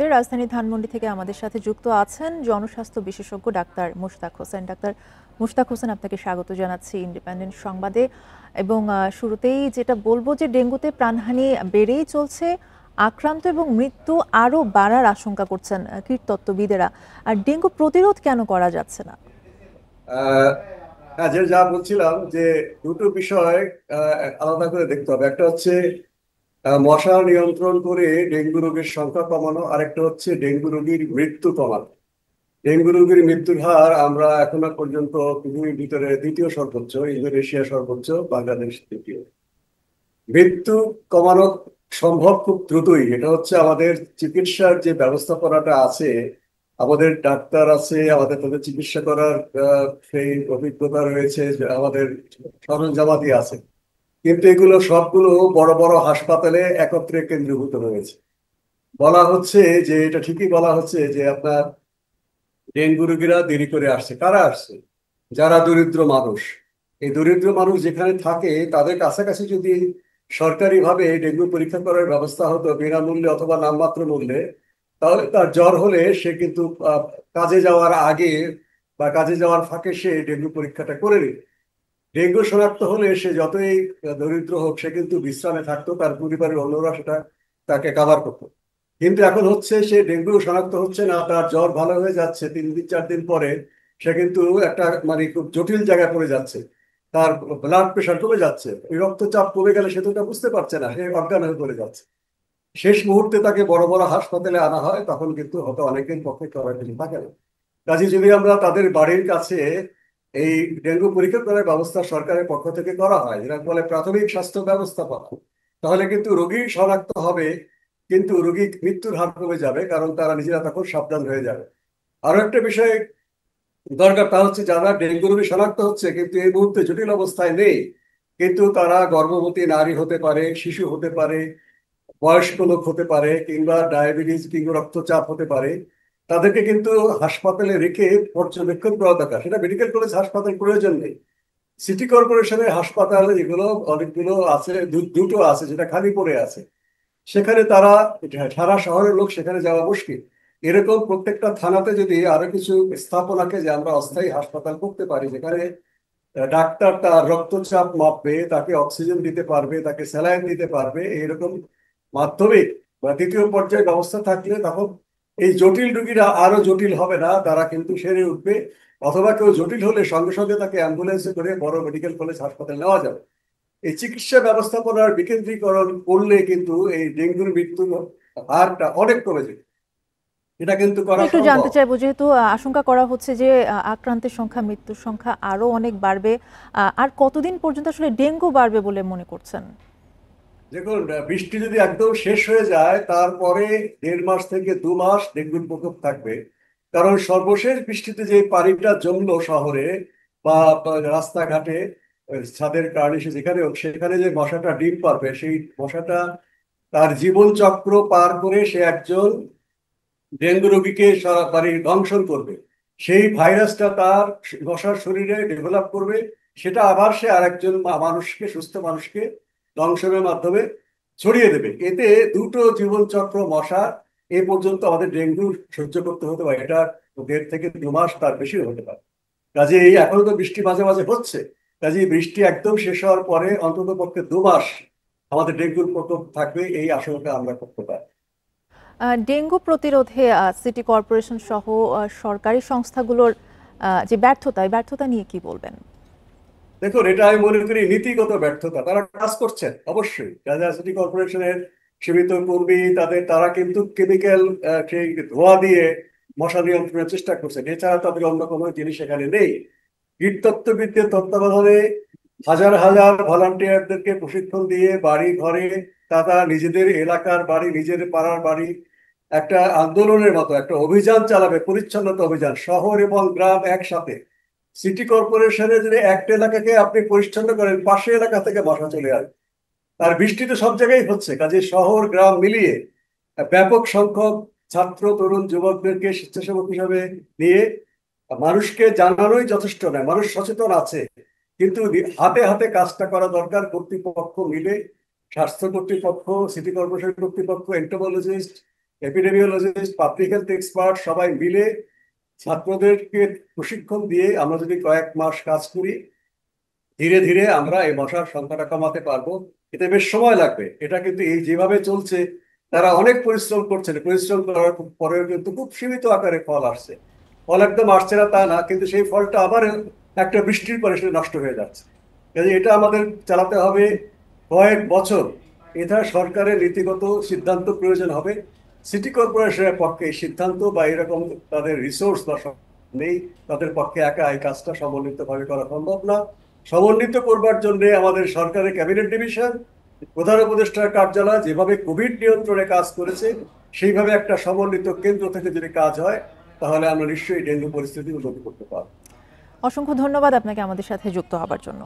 মুহূর্তে রাজধানী ধানমন্ডি থেকে আমাদের সাথে যুক্ত আছেন জনস্বাস্থ্য বিশেষজ্ঞ ডাক্তার মুশতাক হোসেন। ডাক্তার মুশতাক হোসেন, আপনাকে স্বাগত জানাচ্ছি ইন্ডিপেন্ডেন্ট সংবাদে। এবং শুরুতেই যেটা বলবো যে ডেঙ্গুতে প্রাণহানি বেড়েই চলছে, আক্রান্ত এবং মৃত্যু আরও বাড়ার আশঙ্কা করছেন কীটতত্ত্ববিদেরা। আর ডেঙ্গু প্রতিরোধ কেন করা যাচ্ছে না? হ্যাঁ, যা বলছিলাম যে দুটো বিষয় আলাদা করে দেখতে হবে। একটা হচ্ছে মশা নিয়ন্ত্রণ করে ডেঙ্গু রোগীর সংখ্যা কমানো, আরেকটা হচ্ছে ডেঙ্গু রোগীর মৃত্যু কমানো। ডেঙ্গু রোগীর মৃত্যুর হার আমরা এখনো পর্যন্ত পৃথিবীর ভিতরে দ্বিতীয় সর্বোচ্চ, ইন্দোনেশিয়া সর্বোচ্চ, বাংলাদেশ তৃতীয়। মৃত্যু কমানো সম্ভব খুব দ্রুতই। এটা হচ্ছে আমাদের চিকিৎসার যে ব্যবস্থাপনাটা আছে, আমাদের ডাক্তার আছে, আমাদের তাদের চিকিৎসা করার সেই অভিজ্ঞতা রয়েছে, যে আমাদের সরঞ্জামাদি আছে। কিন্তু এগুলো সবগুলো বড় বড় হাসপাতালে একত্রে কেন্দ্রীভূত রয়েছে। বলা হচ্ছে যে, এটা ঠিকই বলা হচ্ছে যে আপনার ডেঙ্গু রোগীরা দেরি করে আসছে। কারা আসছে? যারা দরিদ্র মানুষ। এই দরিদ্র মানুষ যেখানে থাকে তাদের কাছাকাছি যদি সরকারিভাবে ডেঙ্গু পরীক্ষা করার ব্যবস্থা হতো বিনামূল্যে অথবা নামমাত্র মূল্যে, তাহলে তার জ্বর হলে সে কিন্তু কাজে যাওয়ার আগে বা কাজে যাওয়ার ফাঁকে সে ডেঙ্গু পরীক্ষাটা করে নিত। ডেঙ্গু শনাক্ত হলে সে যতই দরিদ্র হোক, সে কিন্তু বিশ্রামে থাকতো, তার পরিবারের অন্যরা সেটা তাকে কাভার করতো। কিন্তু এখন হচ্ছে সে ডেঙ্গু শনাক্ত হচ্ছে না, তার জ্বর ভালো হয়ে যাচ্ছে 3 দিন 4 দিন পরে, সে কিন্তু একটা মানে খুব জটিল জায়গায় পড়ে যাচ্ছে। তার ব্লাড প্রেশার কমে যাচ্ছে, এই রক্তচাপ কমে গেলে সে তো এটা বুঝতে পারছে না, সে অজ্ঞান হয়ে পড়ে যাচ্ছে। শেষ মুহূর্তে তাকে বড় বড় হাসপাতালে আনা হয়, তখন কিন্তু হয়তো অনেকের পক্ষে করার কিছু থাকে না। কাজে যদি আমরা তাদের বাড়ির কাছে এই ডেঙ্গু পরীক্ষা করার ব্যবস্থা সরকারের পক্ষ থেকে করা হয়, যেটা বলে প্রাথমিক স্বাস্থ্য ব্যবস্থাপনা, তাহলে কিন্তু রোগী শনাক্ত হবে, কিন্তু রোগী মৃত্যুর হার কমে যাবে, কারণ তারা নিজেরা তখন সাবধান হয়ে যাবে। আরো একটা বিষয় দরকার, তা হচ্ছে যারা ডেঙ্গু রোগী শনাক্ত হচ্ছে কিন্তু এই মুহূর্তে জটিল অবস্থায় নেই, কিন্তু তারা গর্ভবতী নারী হতে পারে, শিশু হতে পারে, বয়স্ক লোক হতে পারে, কিংবা ডায়াবেটিস কিংবা রক্তচাপ হতে পারে, তাদেরকে কিন্তু হাসপাতালে রেখে পর্যবেক্ষণ করা দরকার। সেটা মেডিকেল কলেজ হাসপাতাল প্রয়োজন নেই। সিটি কর্পোরেশনের হাসপাতাল যেগুলো অনেকগুলো আছে, দুটো আছে যেটা খালি পড়ে আছে, সেখানে তারা, সারা শহরের লোক সেখানে যাওয়া মুশকিল। এরকম প্রত্যেকটা থানাতে যদি আরো কিছু স্থাপনাকে যে আমরা অস্থায়ী হাসপাতাল করতে পারি, যেখানে ডাক্তার তার রক্তচাপ মাপবে, তাকে অক্সিজেন দিতে পারবে, তাকে স্যালাইন দিতে পারবে, এরকম মাধ্যমিক বা তৃতীয় পর্যায়ে ব্যবস্থা থাকলে তখন এই জটিল রোগীরা আরো জটিল হবে না, তারা কিন্তু সেরে উঠবে। অথবা কেউ জটিল হলে সঙ্গে সঙ্গে তাকে অ্যাম্বুলেন্সে করে বড় মেডিকেল কলেজ হাসপাতালে নেওয়া যাবে। এই চিকিৎসা ব্যবস্থাপনার বিকেন্দ্রীকরণ করলে কিন্তু এই ডেঙ্গুর মৃত্যুর হারটা অনেক কমে যাবে। এটা কিন্তু আমি করা একটু জানতে সম্ভব। চাইবো, যেহেতু আশঙ্কা করা হচ্ছে যে আক্রান্তের সংখ্যা, মৃত্যুর সংখ্যা আরো অনেক বাড়বে, আর কতদিন পর্যন্ত আসলে ডেঙ্গু বাড়বে বলে মনে করছেন? দেখুন, বৃষ্টি যদি একদম শেষ হয়ে যায়, তারপরে 1.5 মাস থেকে 2 মাস ডেঙ্গুর প্রকোপ থাকবে। কারণ সর্বশেষ বৃষ্টিতে যে পানিটা জমলো শহরে বা রাস্তাঘাটে, ছাদের কার্নিশে যেখানে হোক, সেখানে যে মশাটা ডিম পারবে, সেই মশাটা তার জীবন চক্র পার করে সে একজন ডেঙ্গু রোগীকে সারা বাড়ি দংশন করবে। সেই ভাইরাসটা তার মশার শরীরে ডেভেলপ করবে, সেটা আবার সে আরেকজন মানুষকে, সুস্থ মানুষকে দংশনের মাধ্যমে ছড়িয়ে দেবে। এতে দুটো জীবন চক্র মশা এ পর্যন্ত আমাদের ডেঙ্গু সহ্য করতে হতে পারে, এটা 1.5 থেকে 2 মাস, তার বেশিও হতে পারে। কাজে এই এখনো তো বৃষ্টি মাঝে মাঝে হচ্ছে, কাজে বৃষ্টি একদম শেষ হওয়ার পরে অন্তত পক্ষে 2 মাস আমাদের ডেঙ্গুর প্রকোপ থাকবে, এই আশঙ্কা আমরা করতে পারি। ডেঙ্গু প্রতিরোধে সিটি কর্পোরেশন সহ সরকারি সংস্থাগুলোর যে ব্যর্থতা, এই ব্যর্থতা নিয়ে কি বলবেন? দেখুন, এটা আমি মনে করি নীতিগত ব্যর্থতা। তারা কাজ করছেন অবশ্যই, যারা সিটি কর্পোরেশনের সীমিত কর্মী, তারা কিন্তু কেমিক্যাল সেই ধোঁয়া দিয়ে মশা নিয়ন্ত্রণের চেষ্টা করছেন, এছাড়া তাদের অন্য কোনো জিনিস এখানে নেই। কীটতত্ত্ববিদদের তত্ত্বাবধানে হাজার হাজার ভলান্টিয়ারদেরকে প্রশিক্ষণ দিয়ে বাড়ি ঘরে, তারা নিজেদের এলাকার বাড়ি, নিজের পাড়ার বাড়ি একটা আন্দোলনের মতো একটা অভিযান চালাবে, পরিচ্ছন্নতা অভিযান, শহর এবং গ্রাম একসাথে। সিটি কর্পোরেশনের যদি একটা এলাকাকে আপনি পরিচ্ছন্ন করেন, পাশে এলাকা থেকে মশা চলে আসবে। আর বৃষ্টি তো সব জায়গায় হচ্ছে, কাজে শহর গ্রাম মিলিয়ে ব্যাপক সংখ্যক ছাত্র, তরুণ, যুবকদেরকে স্বেচ্ছাসেবক হিসাবে নিয়ে মানুষকে জানানোই যথেষ্ট নয়। মানুষ সচেতন আছে, কিন্তু হাতে হাতে কাজটা করা দরকার। কর্তৃপক্ষ মিলে, স্বাস্থ্য কর্তৃপক্ষ, সিটি কর্পোরেশন কর্তৃপক্ষ, এন্টোমোলজিস্ট, এপিডেমিওলজিস্ট, পাবলিক হেলথ এক্সপার্ট সবাই মিলে ছাত্রদেরকে প্রশিক্ষণ দিয়ে আমরা যদি কয়েক মাস কাজ করি, ধীরে ধীরে আমরা এই মশার সংখ্যাটা কমাতে পারবো। এতে বেশ সময় লাগবে। এটা কিন্তু এই যেভাবে চলছে, তারা অনেক পরিশ্রম করছেন, পরিশ্রম করার পরেও কিন্তু খুব সীমিত আকারে ফল আসছে। ফল একদম আসছে না তা না, কিন্তু সেই ফলটা আবার একটা বৃষ্টির পরে সেটা নষ্ট হয়ে যাচ্ছে। কাজে এটা আমাদের চালাতে হবে কয়েক বছর। এটা সরকারের নীতিগত সিদ্ধান্ত প্রয়োজন হবে। সিটি কর্পোরেশনের পক্ষে এই সিদ্ধান্ত বা এরকম তাদের রিসোর্স বা নেই, তাদের পক্ষে একা এই কাজটা সমন্বিতভাবে করা সম্ভব না। সমন্বিত করবার জন্য আমাদের সরকারের ক্যাবিনেট ডিভিশন, প্রধান উপদেষ্টার কার্যালয় যেভাবে কোভিড নিয়ন্ত্রণে কাজ করেছে, সেইভাবে একটা সমন্বিত কেন্দ্র থেকে যদি কাজ হয়, তাহলে আমরা নিশ্চয়ই ডেঙ্গু পরিস্থিতি উন্নতি করতে পারবো। অসংখ্য ধন্যবাদ আপনাকে আমাদের সাথে যুক্ত হবার জন্য।